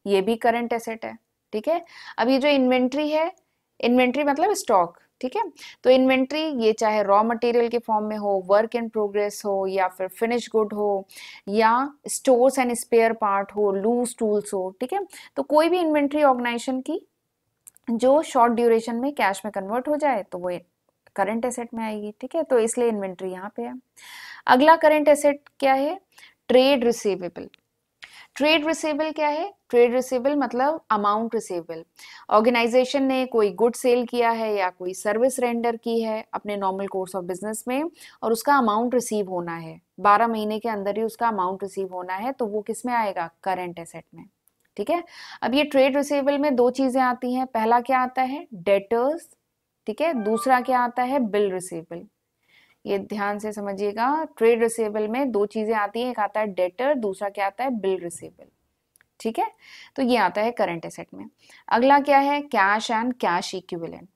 ये भी करंट एसेट है, ठीक है। अब ये जो इन्वेंट्री है, इन्वेंट्री मतलब स्टॉक, ठीक है। तो इन्वेंट्री ये चाहे रॉ मटेरियल के फॉर्म में हो, वर्क इन प्रोग्रेस हो, या फिर फिनिश गुड हो, या स्टोर्स एंड स्पेयर पार्ट हो, लूज टूल्स हो, ठीक है। तो कोई भी इन्वेंट्री ऑर्गेनाइजेशन की जो शॉर्ट ड्यूरेशन में कैश में कन्वर्ट हो जाए, तो वो करंट एसेट में आएगी, ठीक है। तो इसलिए इन्वेंट्री यहाँ पे है। अगला करंट एसेट क्या है? Trade receivable. ट्रेड रिसीवेबल क्या है? ट्रेड रिसीवेबल मतलब अमाउंट रिसीवेबल। ऑर्गेनाइजेशन ने कोई गुड सेल किया है या कोई सर्विस रेंडर की है अपने नॉर्मल कोर्स ऑफ बिजनेस में, और उसका अमाउंट रिसीव होना है, 12 महीने के अंदर ही उसका अमाउंट रिसीव होना है, तो वो किस में आएगा? करंट एसेट में, ठीक है। अब ये ट्रेड रिसीवेबल में 2 चीजें आती हैं। पहला क्या आता है? डेटर्स, ठीक है। दूसरा क्या आता है? Bill receivable. ये ध्यान से समझिएगा, ट्रेड रिसीवेबल में 2 चीजें आती हैं, एक आता है डेटर, दूसरा क्या आता है? बिल रिसीवेबल, ठीक है। तो ये आता है करंट एसेट में। अगला क्या है? Cash and cash equivalent.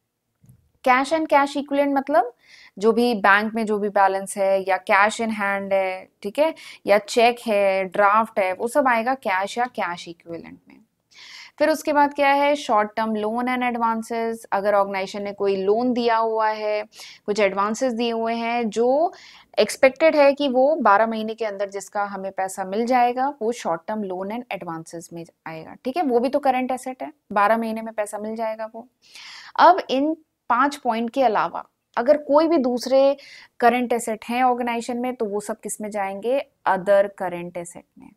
Cash and cash equivalent मतलब जो भी बैंक में जो भी बैलेंस है, या कैश इन हैंड है, ठीक है, या चेक है, ड्राफ्ट है, वो सब आएगा कैश या कैश इक्विवेलेंट में। फिर उसके बाद क्या है? Short term loan and advances. अगर ऑर्गेनाइजेशन ने कोई लोन दिया हुआ है, कुछ एडवांसेस दिए हुए हैं जो एक्सपेक्टेड है कि वो 12 महीने के अंदर जिसका हमें पैसा मिल जाएगा वो short term loan and advances में आएगा, ठीक है, वो भी तो करंट एसेट है, 12 महीने में पैसा मिल जाएगा वो। अब इन 5 पॉइंट के अलावा अगर कोई भी दूसरे करंट एसेट हैं ऑर्गेनाइजेशन में तो वो सब किस में जाएंगे, अदर करंट एसेट में,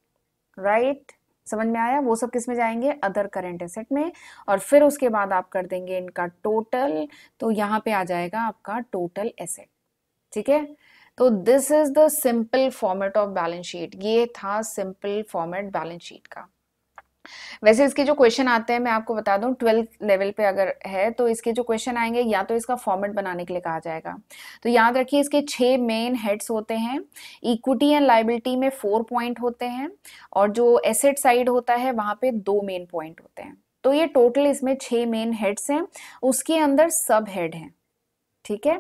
राइट, समझ में आया, वो सब किस में जाएंगे, अदर करंट एसेट में। और फिर उसके बाद आप कर देंगे इनका टोटल, तो यहाँ पे आ जाएगा आपका टोटल एसेट, ठीक है। तो this is the simple format of balance sheet, ये था सिंपल फॉर्मेट बैलेंस शीट का। वैसे इसके जो क्वेश्चन आते हैं मैं आपको बता दूं, 12th लेवल पे अगर है तो इसके जो क्वेश्चन आएंगे या तो इसका फॉर्मेट बनाने के लिए कहा जाएगा। तो याद रखिए इसके 6 मेन हेड्स होते हैं, इक्विटी एंड लायबिलिटी में 4 पॉइंट होते हैं और जो एसेट साइड होता है वहां पे 2 मेन पॉइंट होते हैं। तो ये टोटल इसमें 6 मेन हेड्स हैं, उसके अंदर सब हेड हैं, ठीक है।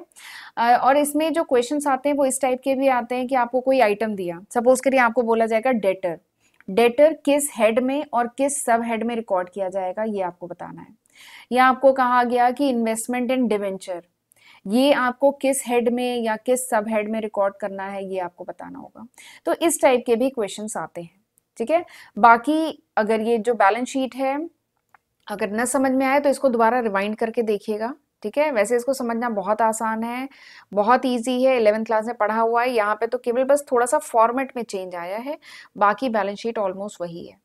और इसमें जो क्वेश्चंस आते हैं वो इस टाइप के भी आते हैं कि आपको कोई आइटम दिया, सपोज करिए आपको बोला जाएगा डेटर, डेटर किस हेड में और किस सब हेड में रिकॉर्ड किया जाएगा ये आपको बताना है। या आपको कहा गया कि इन्वेस्टमेंट इन डिवेंचर, ये आपको किस हेड में या किस सब हेड में रिकॉर्ड करना है ये आपको बताना होगा। तो इस टाइप के भी क्वेश्चंस आते हैं, ठीक है। बाकी अगर ये जो बैलेंस शीट है अगर न समझ में आए तो इसको दोबारा रिवाइंड करके देखिएगा, ठीक है। वैसे इसको समझना बहुत आसान है, बहुत इजी है, 11th क्लास में पढ़ा हुआ है, यहाँ पे तो केवल बस थोड़ा सा फॉर्मेट में चेंज आया है, बाकी बैलेंस शीट ऑलमोस्ट वही है,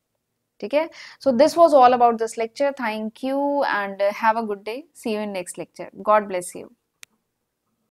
ठीक है। So this was all about this lecture, thank you and have a good day, see you in next lecture, God bless you.